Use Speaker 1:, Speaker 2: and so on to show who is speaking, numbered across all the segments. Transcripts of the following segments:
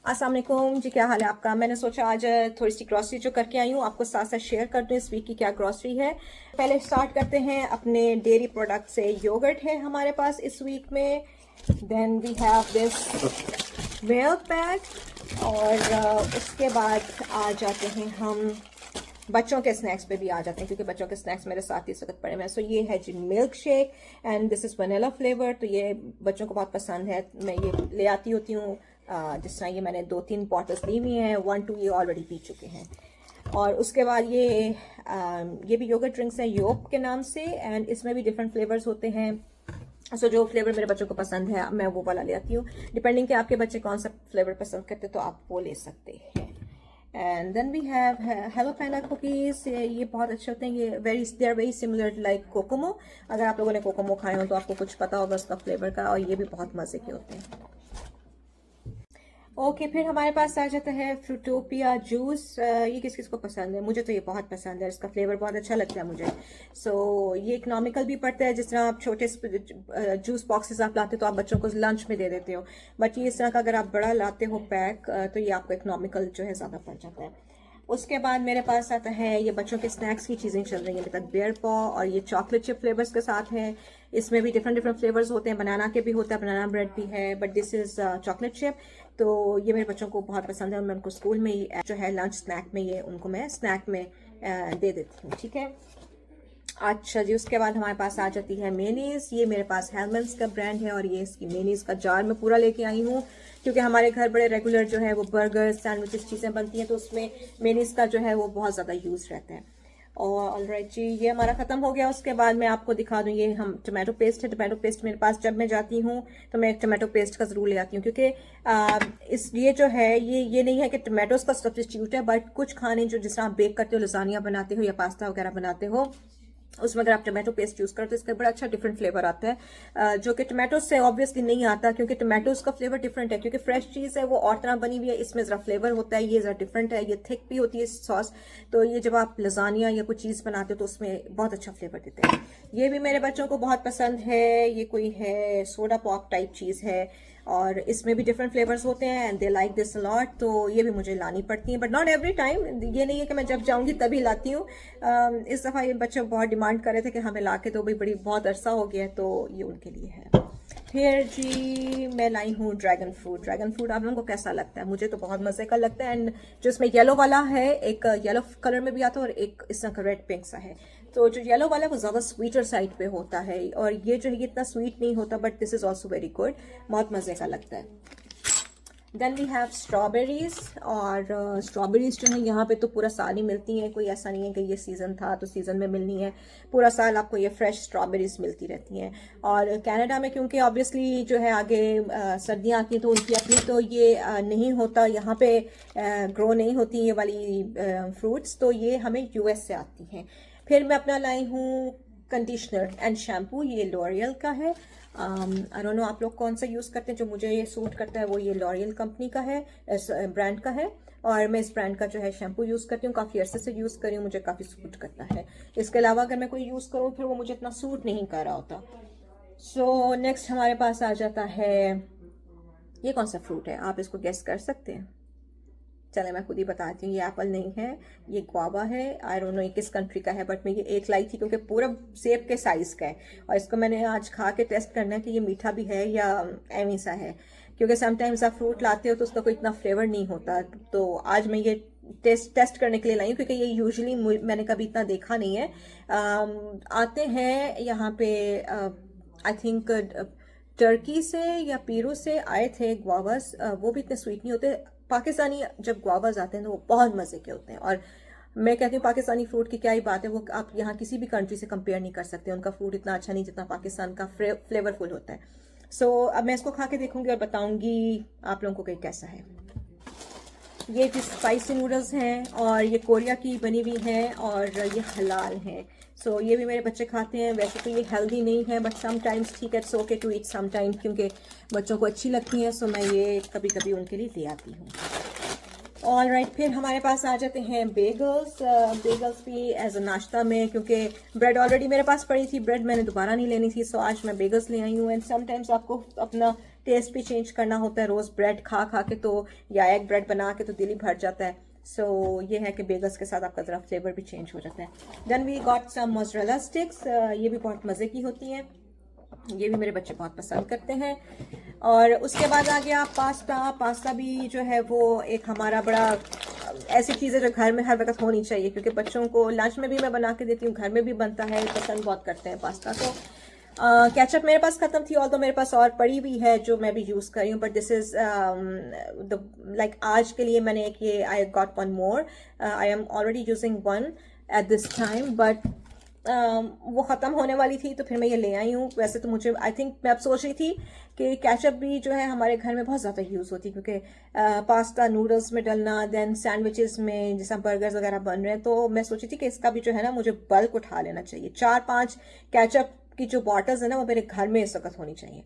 Speaker 1: अस्सलाम वालेकुम जी, क्या हाल है आपका। मैंने सोचा आज थोड़ी सी ग्रॉसरी जो करके आई हूँ आपको साथ साथ शेयर कर दूँ इस वीक की क्या ग्रॉसरी है। पहले स्टार्ट करते हैं अपने डेयरी प्रोडक्ट से। योगर्ट है हमारे पास इस वीक में। Then we have this milk pack और उसके बाद आ जाते हैं हम बच्चों के स्नैक्स पे भी आ जाते हैं, क्योंकि बच्चों के स्नैक्स मेरे साथ ही इस वक्त पड़े हुए हैं। सो ये है जी milk shake and this is vanilla flavour. तो ये बच्चों को बहुत पसंद है। मैं ये ले आती होती हूँ। जिस तरह ये मैंने 2-3 बॉटल्स ली हुई हैं, 1-2 ये ऑलरेडी पी चुके हैं। और उसके बाद ये भी योगर्ट ड्रिंक्स है योग के नाम से, एंड इसमें भी डिफरेंट फ्लेवर्स होते हैं। सो जो फ्लेवर मेरे बच्चों को पसंद है मैं वो वाला ले आती हूँ। डिपेंडिंग कि आपके बच्चे कौन सा फ्लेवर पसंद करते हैं तो आप वो ले सकते हैं। And then we have hello panda cookies. ये बहुत अच्छे होते हैं। ये they are very similar like Cocomo. अगर आप लोगों ने कोकोमो खाए हो तो आपको कुछ पता होगा उसका फ्लेवर का, और ये भी बहुत मज़े के होते हैं। ओके फिर हमारे पास आ जाता है फ्रूटोपिया जूस। ये किस किस को पसंद है? मुझे तो ये बहुत पसंद है, इसका फ्लेवर बहुत अच्छा लगता है मुझे। सो ये इकोनॉमिकल भी पड़ता है। जिस तरह आप छोटे जूस बॉक्सेस आप लाते हो तो आप बच्चों को लंच में दे देते हो, बट ये इस तरह का अगर आप बड़ा लाते हो पैक तो ये आपको इकोनॉमिकल जो है ज़्यादा पड़ जाता है। उसके बाद मेरे पास आता है ये बच्चों के स्नैक्स की चीज़ें चल रही हैं अभी तक, बियर पॉ, और ये चॉकलेट चिप फ्लेवर्स के साथ है। इसमें भी डिफरेंट डिफरेंट फ्लेवर्स होते हैं, बनाना के भी होता है, बनाना ब्रेड भी है, but this is chocolate chip. तो ये मेरे बच्चों को बहुत पसंद है और मैं उनको स्कूल में ही जो है लंच स्नैक में ये उनको मैं स्नैक में दे देती हूँ। ठीक है, अच्छा जी। उसके बाद हमारे पास आ जाती है मेनीज। ये मेरे पास हेलमेंस का ब्रांड है और ये इसकी मेनीज का जार मैं पूरा लेके आई हूँ, क्योंकि हमारे घर बड़े रेगुलर जो है वो बर्गर सैंडविचेस चीज़ें बनती हैं, तो उसमें मेनीज का जो है वो बहुत ज़्यादा यूज़ रहता है। और ऑलराइट जी, ये हमारा ख़त्म हो गया। उसके बाद मैं आपको दिखा दूँ, ये हम टमाटो पेस्ट है। टमाटो पेस्ट मेरे पास जब मैं जाती हूँ तो मैं एक टमाटो पेस्ट का ज़रूर ले आती हूँ, क्योंकि ये जो है ये नहीं है कि टमाटोज़ का सब्स्टिट्यूट है, बट कुछ खाने जो जिस तरह आप बेक करते हो, लसानिया बनाते हो या पास्ता वगैरह बनाते हो, उसमें अगर आप टमाटो पेस्ट यूज़ करो तो इसका बड़ा अच्छा डिफरेंट फ्लेवर आता है, जो कि टमाटो से ऑब्वियसली नहीं आता, क्योंकि टमाटोज का फ्लेवर डिफरेंट है। क्योंकि फ्रेश चीज़ है वो और तरह बनी हुई है, इसमें ज़रा फ्लेवर होता है, ये ज़रा डिफरेंट है, ये थिक भी होती है सॉस। तो ये जब आप लजानिया या कुछ चीज़ बनाते हो तो उसमें बहुत अच्छा फ्लेवर देते हैं। ये भी मेरे बच्चों को बहुत पसंद है। ये कोई है सोडा पॉप टाइप चीज़ है और इसमें भी डिफरेंट फ्लेवर्स होते हैं and they like this lot. तो ये भी मुझे लानी पड़ती है, बट नॉट एवरी टाइम। ये नहीं है कि मैं जब जाऊंगी तभी लाती हूँ। इस दफ़ा ये बच्चे बहुत डिमांड कर रहे थे कि हमें ला के, तो भाई बहुत अरसा हो गया है, तो ये उनके लिए है। फिर जी मैं लाई हूँ ड्रैगन फ्रूट। ड्रैगन फ्रूट आप लोगों को कैसा लगता है? मुझे तो बहुत मज़े का लगता है। एंड जो इसमें येलो वाला है, एक येलो कलर में भी आता है और एक इस तरह का रेड पिंक सा है। तो जो येलो वाला है वो ज़्यादा स्वीटर साइड पे होता है, और ये जो है ये इतना स्वीट नहीं होता, but this is also very good, बहुत मज़े का लगता है। Then we have strawberries. और स्ट्रॉबेरीज जो है यहाँ पे तो पूरा साल ही मिलती हैं, कोई ऐसा नहीं है कि ये सीज़न था तो सीज़न में मिलनी है। पूरा साल आपको ये फ्रेश स्ट्रॉबेरीज मिलती रहती हैं। और कनाडा में क्योंकि ऑब्वियसली जो है आगे सर्दियाँ आती हैं तो उनकी अपनी तो ये नहीं होता, यहाँ पे ग्रो नहीं होती ये वाली फ्रूट्स, तो ये हमें यूएस से आती हैं। फिर मैं अपना लाई हूँ कंडीशनर एंड शैम्पू। ये लॉरियल का है। आई डोंट नो आप लोग कौन सा यूज़ करते हैं। जो मुझे ये सूट करता है वो ये लॉरियल कंपनी का है, ब्रांड का है, और मैं इस ब्रांड का जो है शैम्पू यूज़ करती हूँ, काफ़ी अरसे से यूज़ करी हूँ, मुझे काफ़ी सूट करता है। इसके अलावा अगर मैं कोई यूज़ करूँ फिर वो मुझे इतना सूट नहीं कर रहा होता। सो नेक्स्ट हमारे पास आ जाता है, ये कौन सा फ्रूट है आप इसको गेस कर सकते हैं? चले मैं खुद ही बताती हूँ। ये एप्पल नहीं है, ये गुआवा है। आई डोंट नो ये किस कंट्री का है, बट मैं ये एक लाई थी क्योंकि पूरा सेब के साइज़ का है, और इसको मैंने आज खा के टेस्ट करना है कि ये मीठा भी है या एवी सा है, क्योंकि समटाइम्स आप फ्रूट लाते हो तो उसका कोई इतना फ्लेवर नहीं होता। तो आज मैं ये टेस्ट करने के लिए लाई हूँ, क्योंकि ये यूजुअली मैंने कभी इतना देखा नहीं है। आते हैं यहाँ पे आई थिंक टर्की से या पीरू से आए थे गुआवास। वो भी इतने स्वीट नहीं होते। पाकिस्तानी जब गुआवाज आते हैं तो वो बहुत मज़े के होते हैं, और मैं कहती हूँ पाकिस्तानी फ्रूट की क्या ही बात है, वो आप यहाँ किसी भी कंट्री से कंपेयर नहीं कर सकते। उनका फ्रूट इतना अच्छा नहीं जितना पाकिस्तान का फ्लेवरफुल होता है। सो अब मैं इसको खा के देखूंगी और बताऊंगी आप लोगों को कि कैसा है। ये भी स्पाइसी नूडल्स हैं और ये कोरिया की बनी हुई हैं और ये हलाल हैं। सो ये भी मेरे बच्चे खाते हैं। वैसे तो ये हेल्दी नहीं है, बट समटाइम्स ठीक है, it's okay to eat sometime, क्योंकि बच्चों को अच्छी लगती हैं। सो मैं ये कभी कभी उनके लिए ले आती हूँ। ऑल राइट, फिर हमारे पास आ जाते हैं बेगल्स। बेगल्स भी एज अ नाश्ता में, क्योंकि ब्रेड ऑलरेडी मेरे पास पड़ी थी, ब्रेड मैंने दोबारा नहीं लेनी थी, सो आज मैं बेगल्स ले आई हूँ। एंड समटाइम्स आपको अपना टेस्ट भी चेंज करना होता है, रोज़ ब्रेड खा खा के तो, या एग ब्रेड बना के तो दिल ही भर जाता है। सो ये है कि बेगल्स के साथ आपका ज़रा फ्लेवर भी चेंज हो जाता है। Then we got some mozzarella sticks, ये भी बहुत मज़े की होती हैं, ये भी मेरे बच्चे बहुत पसंद करते हैं। और उसके बाद आ गया पास्ता भी जो है वो एक हमारा बड़ा ऐसी चीज़ है जो घर में हर वक्त होनी चाहिए, क्योंकि बच्चों को लंच में भी मैं बना के देती हूँ, घर में भी बनता है, पसंद बहुत करते हैं पास्ता। तो केचप मेरे पास ख़त्म थी, ऑल्दो मेरे पास और पड़ी भी है जो मैं भी यूज़ कर रही हूँ, बट दिस इज़ लाइक आज के लिए मैंने एक ये I got one more, I am already using one at this time, but वो ख़त्म होने वाली थी तो फिर मैं ये ले आई हूँ। वैसे तो मुझे आई थिंक मैं अब सोच रही थी कि केचप भी जो है हमारे घर में बहुत ज़्यादा यूज़ होती है, क्योंकि पास्ता नूडल्स में डलना, देन सैंडविचेस में जैसा बर्गर्स वगैरह बन रहे हैं, तो मैं सोची थी कि इसका भी जो है ना मुझे बल्क उठा लेना चाहिए। 4-5 केचप की जो बॉटल्स है ना वो मेरे घर में इस वक्त होनी चाहिए।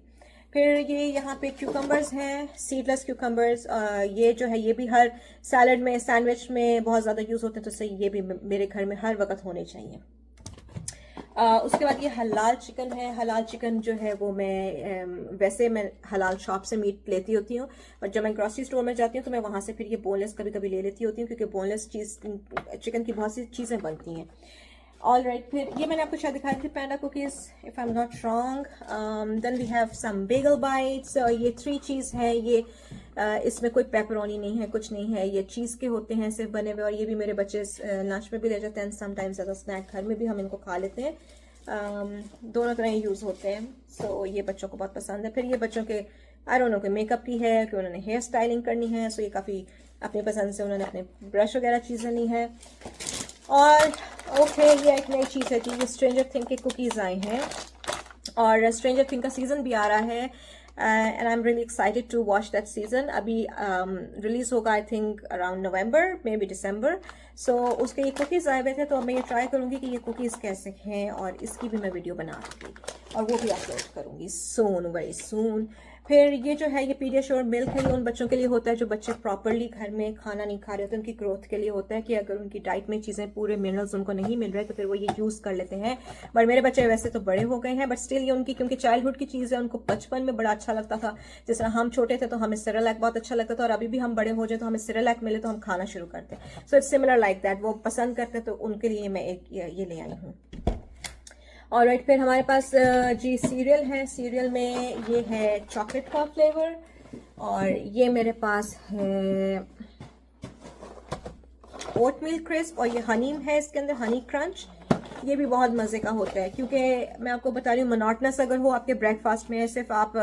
Speaker 1: फिर ये यहाँ पे क्यूकम्बर्स हैं, सीडलेस क्यूकम्बर्स, ये जो है ये भी हर सैलड में, सैंडविच में बहुत ज़्यादा यूज़ होते हैं, तो सही ये भी मेरे घर में हर वक्त होने चाहिए। उसके बाद ये हलाल चिकन है। हलाल चिकन जो है वो वैसे मैं हलाल शॉप से मीट लेती होती हूँ, और जब मैं ग्रोसरी स्टोर में जाती हूँ तो मैं वहाँ से फिर ये बोनलेस कभी कभी ले लेती होती हूँ, क्योंकि बोनलेस चिकन की बहुत सी चीज़ें बनती हैं। ऑल राइट, फिर ये मैंने आपको शायद दिखाई थी panda cookies, if I am not wrong. Then we have some bagel bites, ये 3 चीज़ है ये, इसमें कोई पेपरोनी नहीं है, कुछ नहीं है, ये चीज़ के होते हैं सिर्फ बने हुए, और ये भी मेरे बच्चे लंच में भी ले जाते हैं, समटाइम्स एज अ स्नैक घर में भी हम इनको खा लेते हैं। दोनों तरह यूज़ होते हैं, सो ये बच्चों को बहुत पसंद है। फिर ये बच्चों के आई डोंट नो कि मेकअप की है कि उन्होंने हेयर स्टाइलिंग करनी है, सो ये काफ़ी अपनी पसंद से उन्होंने अपने ब्रश वगैरह चीज़ें ली है। और ओके, ये एक नई चीज़ है कि ये स्ट्रेंजर थिंग के कुकीज़ आए हैं, और स्ट्रेंजर थिंग का सीज़न भी आ रहा है, and I am really excited to watch that season. अभी रिलीज़ होगा I think around November, maybe December. So उसके ये कुकीज़ आए हुए थे, तो मैं ये ट्राई करूँगी कि ये कुकीज़ कैसे हैं, और इसकी भी मैं वीडियो बना दूँगी और वो भी अपलोड करूँगी सून, वेरी सून। फिर ये जो है ये पीडियाश्योर मिल्क है, ये उन बच्चों के लिए होता है जो बच्चे प्रॉपरली घर में खाना नहीं खा रहे होते, उनकी ग्रोथ के लिए होता है कि अगर उनकी डाइट में चीज़ें पूरे मिनरल्स उनको नहीं मिल रहे तो फिर वो ये यूज़ कर लेते हैं। बट मेरे बच्चे वैसे तो बड़े हो गए हैं, बट स्टिल ये उनकी क्योंकि चाइल्डहुड की चीज़ है, उनको बचपन में बड़ा अच्छा लगता था। जिस तरह हम छोटे थे तो हमें सेरेलैक बहुत अच्छा लगता था, और अभी भी हम बड़े हो जाए तो हमें सेरेलैक मिले तो हम खाना शुरू करते हैं। So it's similar like that, वो पसंद करते हैं, तो उनके लिए मैं एक ये ले आई हूँ। और राइट, फिर हमारे पास जी सीरियल है। सीरियल में ये है चॉकलेट का फ्लेवर, और ये मेरे पास है ओट मिल्क क्रिस्प, और ये हनी है इसके अंदर, हनी क्रंच। ये भी बहुत मज़े का होता है, क्योंकि मैं आपको बता रही हूँ मोनोटनस अगर हो आपके ब्रेकफास्ट में, सिर्फ आप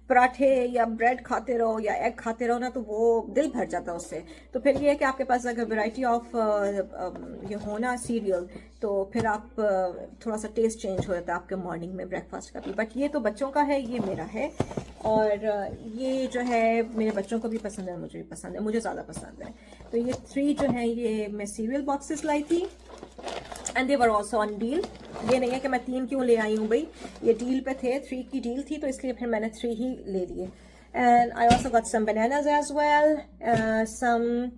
Speaker 1: पराठे या ब्रेड खाते रहो या एग खाते रहो ना, तो वो दिल भर जाता है उससे। तो फिर ये है कि आपके पास अगर वैरायटी ऑफ ये हो ना सीरियल, तो फिर आप थोड़ा सा टेस्ट चेंज हो जाता है आपके मॉर्निंग में ब्रेकफास्ट का भी। बट ये तो बच्चों का है, ये मेरा है, और ये जो है मेरे बच्चों को भी पसंद है, मुझे भी पसंद है, मुझे ज़्यादा पसंद है। तो ये 3 जो है ये मैं सीरियल बॉक्सेस लाई थी, and they were also on deal. ये नहीं है कि मैं 3 क्यों ले आई हूँ भाई, ये डील पे थे, 3 की डील थी, तो इसलिए फिर मैंने 3 ही ले लिए। And I also got some bananas as well, some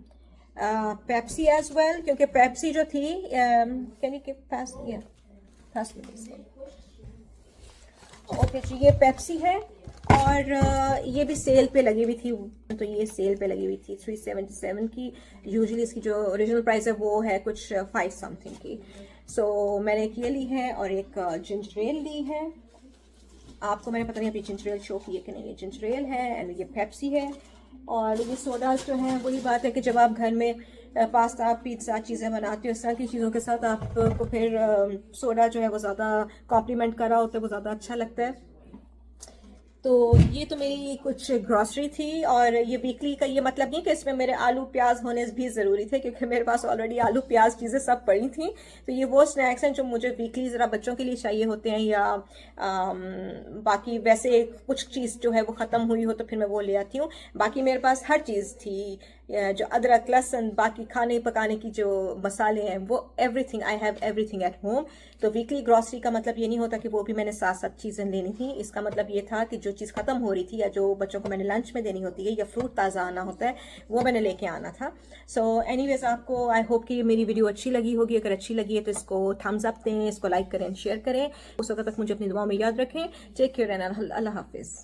Speaker 1: Pepsi as well, क्योंकि पेप्सी जो थी कैन यू गिव पास, या पास ओके जी, ये पेप्सी है, और ये भी सेल पे लगी हुई थी, तो ये सेल पे लगी हुई थी 377 की। यूजुअली इसकी जो ओरिजिनल प्राइस है वो है कुछ 5 समथिंग की। सो मैंने एक ये ली है और एक जिंजर एल ली है। आपको मैंने पता नहीं अभी जिंजर एल शो की है कि नहीं, ये जिंजर एल है, एंड ये पेप्सी है। और ये सोडा जो है वही बात है कि जब आप घर में पास्ता पिज़्ज़ा चीज़ें बनाते हो, इस तरह की चीज़ों के साथ आपको फिर सोडा जो है वो ज़्यादा कॉम्प्लीमेंट कर रहा होता है, वो ज़्यादा अच्छा लगता है। तो ये तो मेरी कुछ ग्रॉसरी थी, और ये वीकली का ये मतलब नहीं कि इसमें मेरे आलू प्याज होने भी ज़रूरी थे, क्योंकि मेरे पास ऑलरेडी आलू प्याज चीज़ें सब पड़ी थी। तो ये वो स्नैक्स हैं जो मुझे वीकली ज़रा बच्चों के लिए चाहिए होते हैं, या बाकी वैसे कुछ चीज़ जो है वो ख़त्म हुई हो तो फिर मैं वो ले आती हूँ। बाकी मेरे पास हर चीज़ थी, जो अदरक लहसुन बाकी खाने पकाने की जो मसाले हैं वो everything, I have everything at home. तो वीकली ग्रॉसरी का मतलब ये नहीं होता कि वो भी मैंने 7 चीज़ें लेनी थी। इसका मतलब ये था कि जो चीज़ ख़त्म हो रही थी या जो बच्चों को मैंने लंच में देनी होती है या फ्रूट ताज़ा आना होता है वो मैंने लेके आना था। सो एनीवेज, आपको आई होप कि मेरी वीडियो अच्छी लगी होगी। अगर अच्छी लगी है तो इसको थम्स अप दें, इसको लाइक करें, शेयर करें। उस वक्त तक मुझे अपनी दुआओं में याद रखें। टेक केयर एंड अल्लाह हाफिज़।